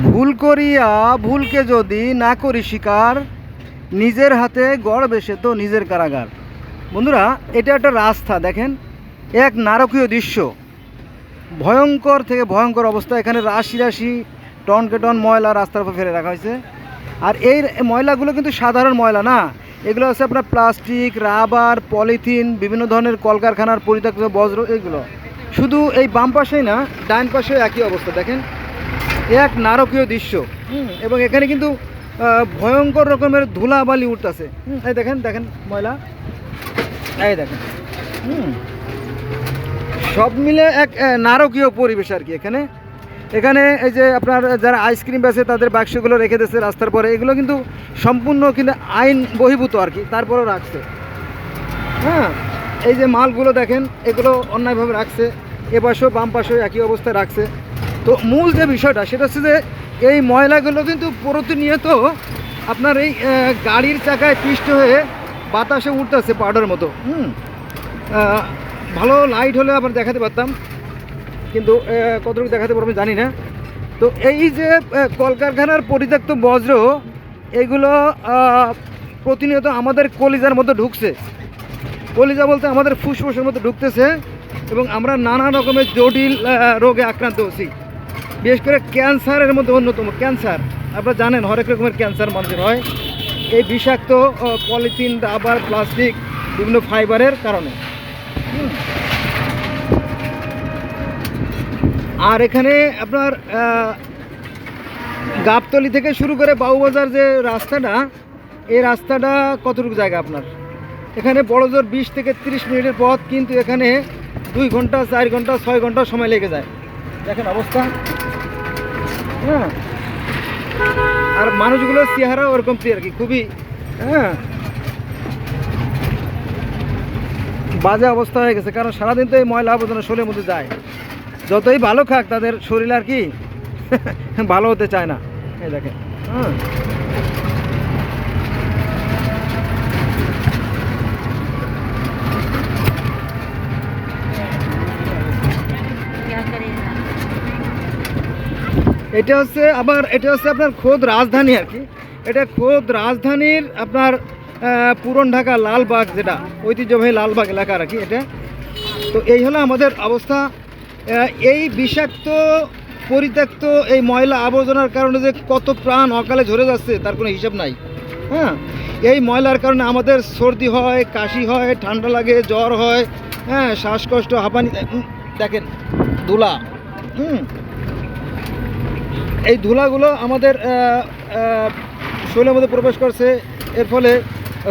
ভুল করিয়া ভুলকে যদি না করি স্বীকার, নিজের হাতে গড় বেসে তো নিজের কারাগার। বন্ধুরা, এটা একটা রাস্তা, দেখেন এক নারকীয় দৃশ্য, ভয়ঙ্কর থেকে ভয়ঙ্কর অবস্থা। এখানে রাশি রাশি টনকে টন ময়লা রাস্তার উপর ফেলে রাখা হয়েছে। আর এই ময়লাগুলো কিন্তু সাধারণ ময়লা না, এগুলো আছে আপনার প্লাস্টিক, রাবার, পলিথিন, বিভিন্ন ধরনের কলকারখানার পরিত্যক্ত বজ্র, এগুলো। শুধু এই বাম পাশেই না, ডান পাশেও একই অবস্থা, দেখেন এক নারকীয় দৃশ্য। এবং এখানে কিন্তু ভয়ঙ্কর রকমের ধুলাবালি উঠতেছে। এই দেখেন দেখেন ময়লা, এই দেখেন। সব মিলে এক নারকীয় পরিবেশ আর কি এখানে। এখানে এই যে আপনার যারা আইসক্রিম বেচে তাদের বাক্সগুলো রেখে দিয়েছে রাস্তার পরে, এগুলো কিন্তু সম্পূর্ণ কিন্তু আইন বহির্ভূত আর কি, তারপরেও রাখছে। হ্যাঁ, এই যে মালগুলো দেখেন, এগুলো অন্যায়ভাবে রাখছে, এ পাশেও বাম পাশেও একই অবস্থায় রাখছে। তো মূল যে বিষয়টা সেটা হচ্ছে যে এই ময়লাগুলো কিন্তু প্রতিনিয়ত আপনার এই গাড়ির চাকায় পিষ্ট হয়ে বাতাসে উঠতেছে পাউডারের মতো। ভালো লাইট হলে আবার দেখাতে পারতাম, কিন্তু কতটুকু দেখাতে পারবো জানি না। তো এই যে কলকারখানার পরিত্যক্ত বজ্র, এগুলো প্রতিনিয়ত আমাদের কলিজার মধ্যে ঢুকছে। কলিজা বলতে আমাদের ফুসফুসের মধ্যে ঢুকতেছে, এবং আমরা নানা রকমের জটিল রোগে আক্রান্ত হচ্ছি। বিশেষ করে ক্যান্সারের মধ্যে অন্যতম ক্যান্সার। আপনারা জানেন হরেক রকমের ক্যান্সার মানুষের হয় এই বিষাক্ত পলিথিন, রাবার, প্লাস্টিক, বিভিন্ন ফাইবারের কারণে। আর এখানে আপনার গাবতলি থেকে শুরু করে বাউবাজার যে রাস্তাটা, এই রাস্তাটা কতটুকু জায়গা আপনার, এখানে বড়জোর 20 থেকে 30 মিনিটের পথ, কিন্তু এখানে 2 ঘন্টা, 4 ঘন্টা, 6 ঘন্টা সময় লেগে যায়। দেখেন অবস্থা। হ্যাঁ, আর মানুষগুলোর চেহারা ওরকম আর কি, খুবই বাজে অবস্থা হয়ে গেছে। কারণ সারাদিন তো এই ময়লা আবর্জনা শরীরের মধ্যে যায়, যতই ভালো খাক তাদের শরীর আর কি ভালো হতে চায় না। এই দেখেন। এটা হচ্ছে আপনার খোদ রাজধানী আর কি। এটা খোদ রাজধানীর আপনার পুরন ঢাকা লালবাগ, যেটা ঐতিহ্যবাহী লালবাগ এলাকা আর কি এটা। তো এই হলো আমাদের অবস্থা। এই বিষাক্ত পরিত্যক্ত এই ময়লা আবর্জনার কারণে যে কত প্রাণ অকালে ঝরে যাচ্ছে তার কোনো হিসাব নাই। হ্যাঁ, এই ময়লার কারণে আমাদের সর্দি হয়, কাশি হয়, ঠান্ডা লাগে, জ্বর হয়, হ্যাঁ, শ্বাসকষ্ট, হাঁপানি। দেখেন ধুলা। এই ধুলাগুলো আমাদের শরীরের মধ্যে প্রবেশ করছে, এর ফলে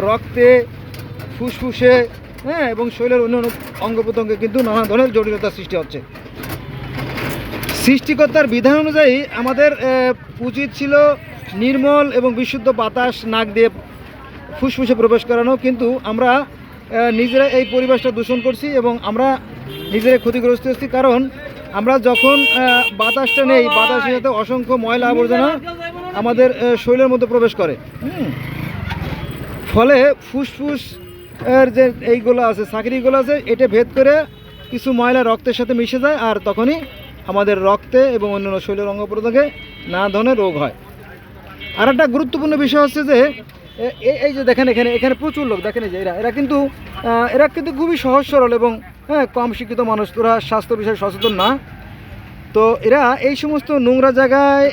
রক্তে, ফুসফুসে, হ্যাঁ, এবং শরীরের অন্যান্য অঙ্গ প্রত্যঙ্গে কিন্তু নানা ধরনের জটিলতার সৃষ্টি হচ্ছে। সৃষ্টিকর্তার বিধান অনুযায়ী আমাদের উচিত ছিল নির্মল এবং বিশুদ্ধ বাতাস নাক দিয়ে ফুসফুসে প্রবেশ করানো, কিন্তু আমরা নিজেরা এই পরিবেশটা দূষণ করছি এবং আমরা নিজেরা ক্ষতিগ্রস্ত হচ্ছি। কারণ আমরা যখন বাতাসটা নেই, বাতাসের সাথে অসংখ্য ময়লা আবর্জনা আমাদের শরীরের মধ্যে প্রবেশ করে। ফলে ফুসফুস এর যে এইগুলো আছে, চাকরিগুলো আছে, এটা ভেদ করে কিছু ময়লা রক্তের সাথে মিশে যায়, আর তখনই আমাদের রক্তে এবং অন্যান্য শরীরের অঙ্গ প্রত্যঙ্গে নানা ধরনের রোগ হয়। আর একটা গুরুত্বপূর্ণ বিষয় হচ্ছে যে এই যে দেখেন এখানে প্রচুর লোক, দেখেন এই যে এরা কিন্তু খুবই সহজ সরল এবং কম শিক্ষিত মানুষ, তোরা স্বাস্থ্য বিষয়ে সচেতন না। তো এরা এই সমস্ত নোংরা জায়গায়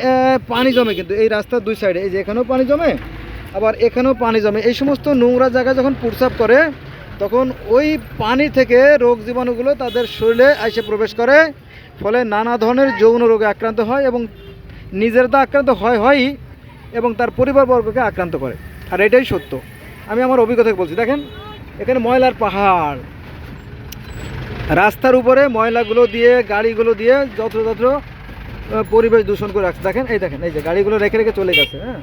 পানি জমে, কিন্তু এই রাস্তার 2 সাইডে, এই যে এখানেও পানি জমে, আবার এখানেও পানি জমে। এই সমস্ত নোংরা জায়গায় যখন প্রস্রাব করে, তখন ওই পানি থেকে রোগ জীবাণুগুলো তাদের শরীরে এসে প্রবেশ করে, ফলে নানা ধরনের যৌন রোগে আক্রান্ত হয়, এবং নিজের তো আক্রান্ত হয়ই, এবং তার পরিবারবর্গকে আক্রান্ত করে। আর এটাই সত্য, আমি আমার অভিজ্ঞতা বলছি। দেখেন এখানে ময়লার পাহাড়, রাস্তার উপরে ময়লাগুলো দিয়ে, গাড়িগুলো দিয়ে যত্র পরিবেশ দূষণ করে রাখছে। দেখেন এই যে গাড়িগুলো রেখে রেখে চলে গেছে। হ্যাঁ,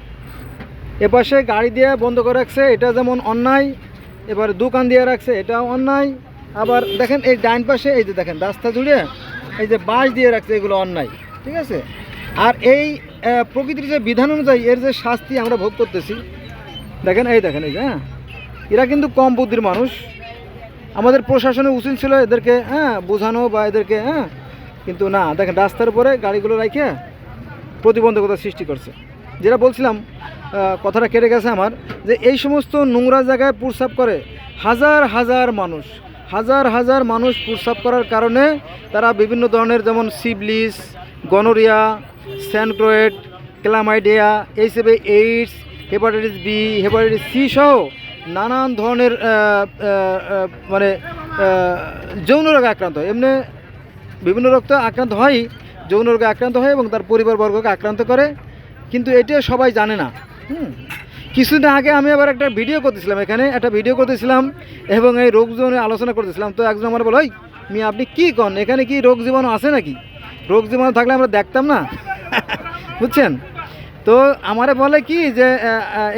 এপাশে গাড়ি দিয়ে বন্ধ করে রাখছে, এটা যেমন অন্যায়। এবার দোকান দিয়ে রাখছে, এটাও অন্যায়। আবার দেখেন এই ডাইন পাশে, এই যে দেখেন রাস্তা জুড়ে এই যে বাঁশ দিয়ে রাখছে, এগুলো অন্যায়। ঠিক আছে। আর এই প্রকৃতির যে বিধান অনুযায়ী এর যে শাস্তি আমরা ভোগ করতেছি, দেখেন এই যে এরা কিন্তু কম বুদ্ধির মানুষ। আমাদের প্রশাসনের উচিত ছিল এদেরকে বোঝানো বা এদেরকে, কিন্তু না। দেখেন রাস্তার উপরে গাড়িগুলো রাখে প্রতিবন্ধকতা সৃষ্টি করছে। যেটা বলছিলাম, কথাটা কেটে গেছে আমার, যে এই সমস্ত নোংরা জায়গায় প্রস্রাব করে হাজার হাজার মানুষ প্রস্রাব করার কারণে তারা বিভিন্ন ধরনের, যেমন syphilis, gonorrhoea, chancroid, chlamydia, HIV AIDS, hepatitis B, hepatitis C সহ নানান ধরনের মানে যৌন রোগে আক্রান্ত হয়। এমনি বিভিন্ন রোগ তো আক্রান্ত হয়, যৌন রোগে আক্রান্ত হয় এবং তার পরিবারবর্গকে আক্রান্ত করে, কিন্তু এটা সবাই জানে না। কিছুদিন আগে আমি আবার একটা ভিডিও করতেছিলাম, এবং এই রোগ জীবাণু আলোচনা করতেছিলাম। তো একজন আমার বলো, ওই মি আপনি কী করেন, এখানে কি রোগ জীবাণু আছে নাকি? রোগ জীবাণু থাকলে আমরা দেখতাম না। বুঝছেন? তো আমারে বলে কি যে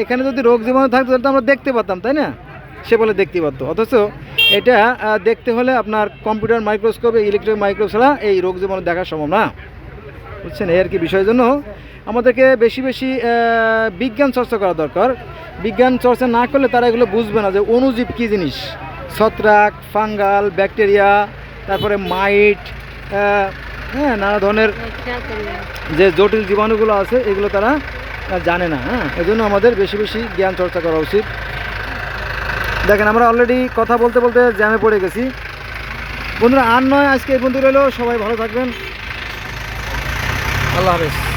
এখানে যদি রোগ জীবাণু থাকতো তাহলে তো আমরা দেখতে পারতাম, তাই না? সে বলে দেখতে পারতো, অথচ এটা দেখতে হলে আপনার কম্পিউটার মাইক্রোস্কোপ, ইলেকট্রনিক মাইক্রোস্কোপ ছাড়া এই রোগ জীবাণু দেখা সম্ভব না। বুঝছেন? এই আর কি বিষয়ের জন্য আমাদেরকে বেশি বিজ্ঞান চর্চা করা দরকার। বিজ্ঞান চর্চা না করলে তারা এগুলো বুঝবে না যে অণুজীব কী জিনিস, ছত্রাক, ফাঙ্গাল, ব্যাকটেরিয়া, তারপরে মাইট, হ্যাঁ, নানা ধরনের যে জটিল জীবাণুগুলো আছে এগুলো তারা জানে না। হ্যাঁ, এই জন্য আমাদের বেশি জ্ঞান চর্চা করা উচিত। দেখেন, আমরা অলরেডি কথা বলতে জ্যামে পড়ে গেছি। বন্ধুরা, আর নয়, আজকে এই বন্ধু রইল। সবাই ভালো থাকবেন। আল্লাহ হাফেজ।